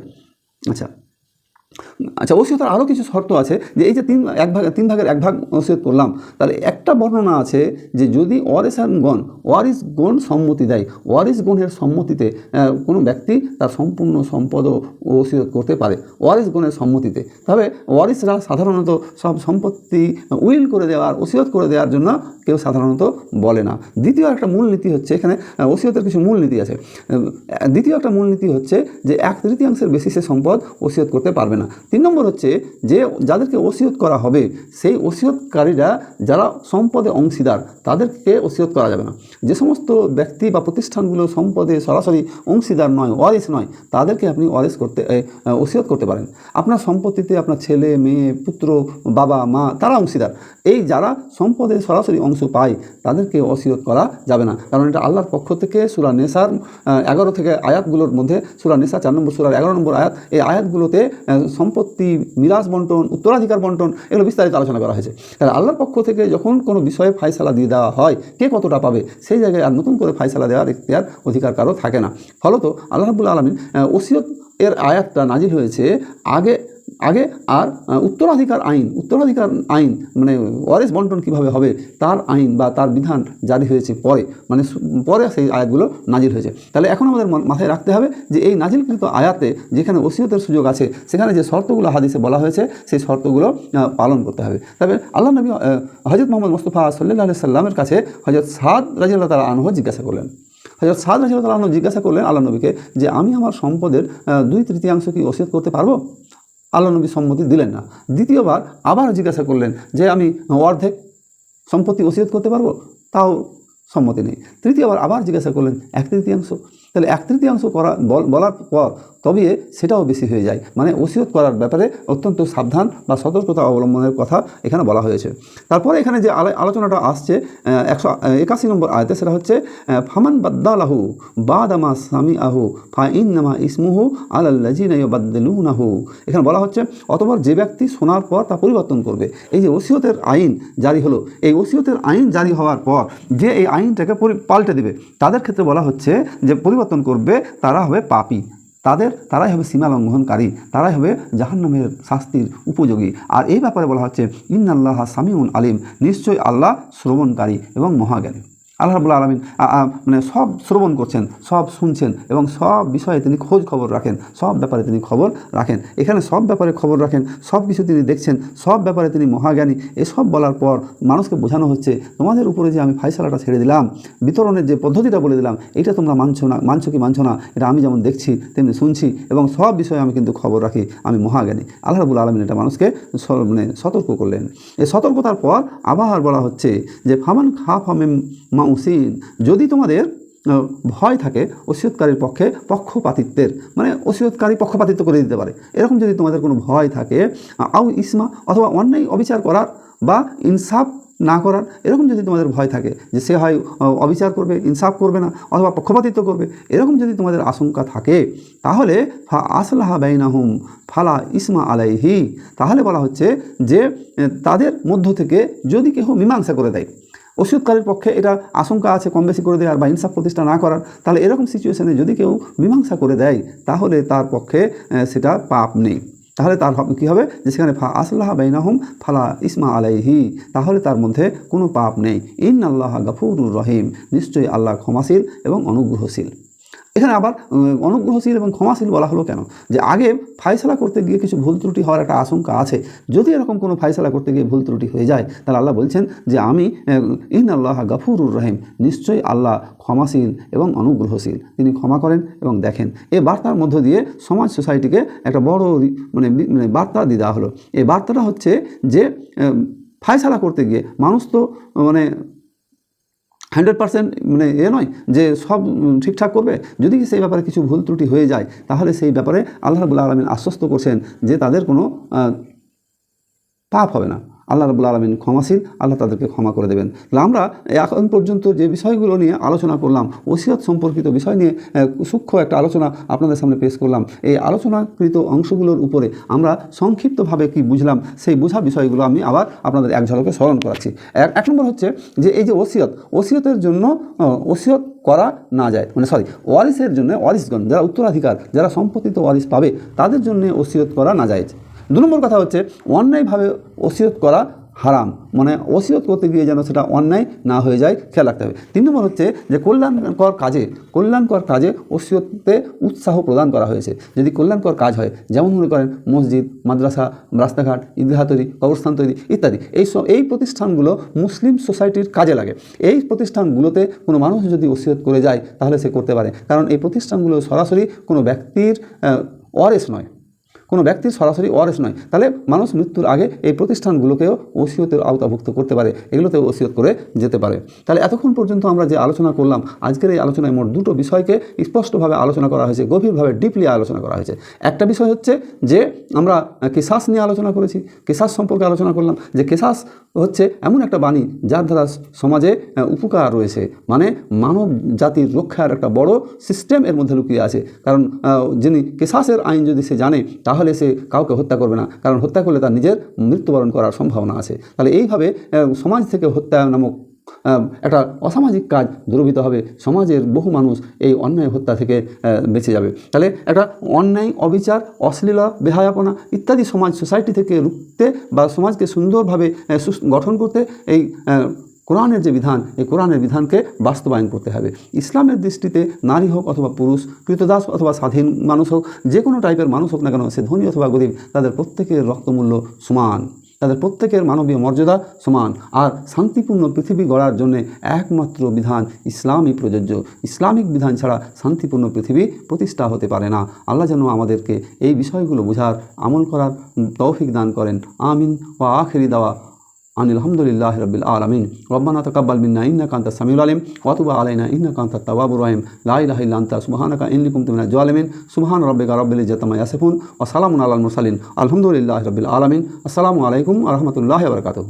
আচ্ছা, ওসিয়তের আরও কিছু শর্ত আছে, যে এই যে 3/1 ওসিয়ত করলাম, তাহলে একটা বর্ণনা আছে যে যদি ওয়ারিসগণ সম্মতি দেয়, ওয়ারিসগণের সম্মতিতে কোনো ব্যক্তি তার সম্পূর্ণ সম্পদও ওসিয়ত করতে পারে, ওয়ারিসগণের সম্মতিতে। তবে ওয়ারিসরা সাধারণত সব সম্পত্তি উইল করে দেওয়ার, ওসিয়ত করে দেওয়ার জন্য কেউ সাধারণত বলে না। দ্বিতীয় একটা মূলনীতি হচ্ছে, এখানে ওসিয়তের কিছু মূলনীতি আছে। দ্বিতীয় একটা মূলনীতি হচ্ছে যে 1/3 বেশি সে সম্পদ ওসিয়ত করতে পারবে না। 3 নম্বর হচ্ছে যে যাদেরকে ওসিয়ত করা হবে, সেই ওসিয়তকারীরা যারা সম্পদে অংশীদার, তাদেরকে ওসিয়ত করা যাবে না। যে সমস্ত ব্যক্তি বা প্রতিষ্ঠানগুলো সম্পদে সরাসরি অংশীদার নয়, ওয়ারিস নয়, তাদেরকে আপনি ওসিয়ত করতে পারেন। আপনার সম্পত্তিতে আপনার ছেলে, মেয়ে, পুত্র, বাবা, মা, তারা অংশীদার। এই যারা সম্পদে সরাসরি অংশ পায়, তাদেরকে ওসিয়ত করা যাবে না, কারণ এটা আল্লাহর পক্ষ থেকে সূরা নেসার 11 থেকে আয়াতগুলোর মধ্যে, সূরা নেসা 4 নম্বর সূরার 11 নম্বর আয়াত, এই আয়াতগুলোতে সম্পত্তি, মিরাজ বন্টন, উত্তরাধিকার বন্টন, এগুলো বিস্তারিত আলোচনা করা হয়েছে। তাহলে আল্লাহর পক্ষ থেকে যখন কোনো বিষয়ে ফায়সালা দিয়ে দেওয়া হয়, কে কতটা পাবে, সেই জায়গায় আর নতুন করে ফায়সালা দেওয়ার ইখতিয়ার, অধিকার কারো থাকে না। ফলত আল্লাহ রাব্বুল আলামিন ওসিয়ত এর আয়াতটা নাজিল হয়েছে আগে আর উত্তরাধিকার আইন মানে ওয়ারিস বন্টন কীভাবে হবে তার আইন বা তার বিধান জারি হয়েছে পরে সেই আয়াতগুলো নাজিল হয়েছে। তাহলে এখন আমাদের মাথায় রাখতে হবে যে এই নাজিলকৃত আয়াতে যেখানে ওসিয়তের সুযোগ আছে, সেখানে যে শর্তগুলো হাদিসে বলা হয়েছে, সেই শর্তগুলো পালন করতে হবে। তবে আল্লাহ নবী হযরত মুহাম্মদ মুস্তাফা সাল্লাল্লাহু আলাইহি সাল্লামের কাছে হযরত সাদ রাদিয়াল্লাহু তাআলা আনহু জিজ্ঞাসা করলেন। হযরত সাদ রাদিয়াল্লাহু তাআলা আনহু জিজ্ঞাসা করলেন আল্লাহ নবীকে যে আমি আমার সম্পদের 2/3 কি ওসিয়ত করতে পারবো? আল্লাহ নবী সম্মতি দিলেন না। দ্বিতীয়বার আবার জিজ্ঞাসা করলেন যে আমি অর্ধেক সম্পত্তি ওসিয়ত করতে পারবো? তাও সম্মতি নেই। তৃতীয়বার আবার জিজ্ঞাসা করলেন 1/3। তাহলে 1/3 বলার পর তবে সেটাও বেশি হয়ে যায়, মানে ওসিয়ত করার ব্যাপারে অত্যন্ত সাবধান বা সতর্কতা অবলম্বনের কথা এখানে বলা হয়েছে। তারপরে এখানে যে আলোচনাটা আসছে 181 নম্বর আয়াতে, সেটা হচ্ছে ফামান বাদ্দালাহু বাদামা সামিআহু ফাইন্নামা ইসমুহু আলাল্লাযিনা ইউবাদদিলুনাহু। এখানে বলা হচ্ছে অতঃপর যে ব্যক্তি শোনার পর তা পরিবর্তন করবে। এই যে ওসিয়তের আইন জারি হলো, এই ওসিয়তের আইন জারি হওয়ার পর যে এই আইনটাকে পাল্টে দেবে, তাদের ক্ষেত্রে বলা হচ্ছে যে পরিবর্তন করবে, তারা হবে পাপী, তারাই হবে সীমা লঙ্ঘনকারী, তারাই হবে জাহান্নামের শাস্তির উপযোগী। আর এই ব্যাপারে বলা হচ্ছে ইন্নাল্লাহা সামিউন আলিম, নিশ্চয়ই আল্লাহ শ্রবণকারী এবং মহাজ্ঞানী। আল্লাহ রাব্বুল আলামিন মানে সব শ্রবণ করছেন, সব শুনছেন এবং সব বিষয়ে তিনি খোঁজ খবর রাখেন, সব ব্যাপারে তিনি খবর রাখেন। এখানে সব ব্যাপারে খবর রাখেন, সব কিছু তিনি দেখছেন, সব ব্যাপারে তিনি মহাজ্ঞানী। এসব বলার পর মানুষকে বোঝানো হচ্ছে তোমাদের উপরে যে আমি ফায়সালাটা ছেড়ে দিলাম, বিতরণের যে পদ্ধতিটা বলে দিলাম, এটা তোমরা মানছো কি মানছো না, এটা আমি যেমন দেখছি তেমনি শুনছি এবং সব বিষয়ে আমি কিন্তু খবর রাখি, আমি মহাজ্ঞানী। আল্লাহ রাব্বুল আলামিন এটা মানুষকে সতর্ক করলেন। এই সতর্কতার পর আবার বলা হচ্ছে যে ফামান খাফা মিন মাউসিন, যদি তোমাদের ভয় থাকে ওসিয়তকারীর পক্ষে পক্ষপাতিত্বের, মানে ওসিয়তকারী পক্ষপাতিত্ব করে দিতে পারে, এরকম যদি তোমাদের কোনো ভয় থাকে, আও ইসমা, অথবা অন্যায় অবিচার করার বা ইনসাফ না করার, এরকম যদি তোমাদের ভয় থাকে যে সে হয় অবিচার করবে, ইনসাফ করবে না, অথবা পক্ষপাতিত্ব করবে, এরকম যদি তোমাদের আশঙ্কা থাকে, তাহলে ফা আসলাহা বাইনাহুম ফালা ইসমা আলাইহি, তাহলে বলা হচ্ছে যে তাদের মধ্য থেকে যদি কেহ মীমাংসা করে দেয়, ওসিয়তকারীর পক্ষে এটা আশঙ্কা আছে কম বেশি করে দেওয়ার বা ইনসাফ প্রতিষ্ঠা না করার, তাহলে এরকম সিচুয়েশনে যদি কেউ মীমাংসা করে দেয়, তাহলে তার পক্ষে সেটা পাপ নেই। তাহলে তার কী হবে যে সেখানে ফা আসলাহ বাইনাহুম ফালা ইসমা আলাইহি, তাহলে তার মধ্যে কোনো পাপ নেই। ইন্নাল্লাহা গাফুরুর রহিম, নিশ্চয়ই আল্লাহ ক্ষমাশীল এবং অনুগ্রহশীল। এখানে আবার অনুগ্রহশীল এবং ক্ষমাশীল বলা হলো কেন? যে আগে ফায়সালা করতে গিয়ে কিছু ভুল ত্রুটি হওয়ার একটা আশঙ্কা আছে। যদি এরকম কোনো ফায়সালা করতে গিয়ে ভুল ত্রুটি হয়ে যায়, তাহলে আল্লাহ বলছেন যে আমি ইন্নাল্লাহা গাফুরুর রহিম, নিশ্চয়ই আল্লাহ ক্ষমাশীল এবং অনুগ্রহশীল, তিনি ক্ষমা করেন এবং দেখেন। এই বার্তার মধ্য দিয়ে সমাজ সোসাইটিকে একটা বড় মানে বার্তা দিয়ে দেওয়া হলো। এই বার্তাটা হচ্ছে যে ফায়সালা করতে গিয়ে মানুষ তো মানে 100% মানে নয় যে সব ঠিকঠাক করবে। যদি সেই ব্যাপারে কিছু ভুল ত্রুটি হয়ে যায়, তাহলে সেই ব্যাপারে আল্লাহ রাব্বুল আলামিন আশ্বস্ত করছেন যে তাদের কোনো পাপ হবে না। আল্লাহ রাব্বুল আলামিন ক্ষমাশীল, আল্লাহ তাদেরকে ক্ষমা করে দেবেন। তাহলে আমরা এখন পর্যন্ত যে বিষয়গুলো নিয়ে আলোচনা করলাম, ওসিয়ত সম্পর্কিত বিষয় নিয়ে সূক্ষ্ম একটা আলোচনা আপনাদের সামনে পেশ করলাম। এই আলোচনাকৃত অংশগুলোর উপরে আমরা সংক্ষিপ্তভাবে কি বুঝলাম, সেই বোঝা বিষয়গুলো আমি আবার আপনাদের এক ঝলকে স্মরণ করাচ্ছি। এক নম্বর হচ্ছে যে এই যে ওসিয়তের জন্য ওসিয়ত করা না যায়, মানে ওয়ারিসের জন্য, ওয়ারিসগণ যারা উত্তরাধিকার, যারা সম্পত্তিতে ওয়ারিস পাবে, তাদের জন্য ওসিয়ত করা না যায়। 2 নম্বর কথা হচ্ছে অন্যায়ভাবে ওসিয়ত করা হারাম, মানে ওসিয়ত করতে গিয়ে যেন সেটা অন্যায় না হয়ে যায়, খেয়াল রাখতে হবে। 3 নম্বর হচ্ছে যে কল্যাণকর কাজে ওসিয়তে উৎসাহ প্রদান করা হয়েছে। যদি কল্যাণকর কাজ হয়, যেমন মনে করেন মসজিদ, মাদ্রাসা, রাস্তাঘাট, ঈদগাহ তৈরি, কবরস্থান তৈরি ইত্যাদি, এই প্রতিষ্ঠানগুলো মুসলিম সোসাইটির কাজে লাগে। এই প্রতিষ্ঠানগুলোতে কোনো মানুষ যদি ওসিয়ত করে যায়, তাহলে সে করতে পারে, কারণ এই প্রতিষ্ঠানগুলো সরাসরি কোনো ব্যক্তির ওয়ারিস নয়, তাহলে মানুষ মৃত্যুর আগে এই প্রতিষ্ঠানগুলোকেও ওসিয়তের আওতাভুক্ত করতে পারে, এগুলোতে ওসিয়ত করে যেতে পারে। তাহলে এতক্ষণ পর্যন্ত আমরা যে আলোচনা করলাম, আজকের এই আলোচনায় মোট 2টো বিষয়কে স্পষ্টভাবে আলোচনা করা হয়েছে, গভীরভাবে ডিপলি আলোচনা করা হয়েছে। একটা বিষয় হচ্ছে যে আমরা কিসাস নিয়ে আলোচনা করেছি, কিসাস সম্পর্কে আলোচনা করলাম যে কিসাস হচ্ছে এমন একটা বাণী যার দ্বারা সমাজে উপকার রয়েছে, মানে মানব জাতির রক্ষার একটা বড় সিস্টেম এর মধ্যে লুকিয়ে আছে। কারণ যিনি কিসাসের আইন যদি সে জানে, তাহলে সে কাউকে হত্যা করবে না, কারণ হত্যা করলে তার নিজের মৃত্যুবরণ করার সম্ভাবনা আছে। তাহলে এইভাবে সমাজ থেকে হত্যা নামক একটা অসামাজিক কাজ দূরীভূত হবে, সমাজের বহু মানুষ এই অন্যায় হত্যা থেকে বেঁচে যাবে। তাহলে একটা অন্যায়, অবিচার, অশ্লীলতা, বেহায়াপনা ইত্যাদি সোসাইটি থেকে রুখতে বা সমাজকে সুন্দরভাবে গঠন করতে এই কোরআনের যে বিধান, এই কোরআনের বিধানকে বাস্তবায়ন করতে হবে। ইসলামের দৃষ্টিতে নারী হোক অথবা পুরুষ, কৃতদাস অথবা স্বাধীন মানুষ হোক, যে কোনো টাইপের মানুষ হোক না কেন, সে ধনী অথবা গরিব, তাদের প্রত্যেকের রক্তমূল্য সমান, তাদের প্রত্যেকের মানবীয় মর্যাদা সমান। আর শান্তিপূর্ণ পৃথিবী গড়ার জন্যে একমাত্র বিধান ইসলামই প্রযোজ্য। ইসলামিক বিধান ছাড়া শান্তিপূর্ণ পৃথিবী প্রতিষ্ঠা হতে পারে না। আল্লাহ যেন আমাদেরকে এই বিষয়গুলো বোঝার, আমল করার তৌফিক দান করেন। আমিন। ওয়া আখিরি দাওয়া আলহামদুলিল্লাহি রাব্বিল আলামিন। রব্বানা তাকাব্বাল মিন্না ইন্নাকা আনতাস সামিউল আলিম ওয়া তুব আলাইনা ইন্নাকা আনতাত তাওয়াবুর রহিম। লা ইলাহা ইল্লা আনতা সুবহানাকা ইন্নী কুনতু মিনাজ জালিমিন। সুবহান রাব্বিকা রাব্বিল ইজ্জাতি আম্মা ইয়াসিফুন ওয়া সালামুন আলাল মুরসালিন। আলহামদুলিল্লাহি রাব্বিল আলামিন। আসসালামু আলাইকুম ওয়া রাহমাতুল্লাহি ওয়া বারাকাতুহু।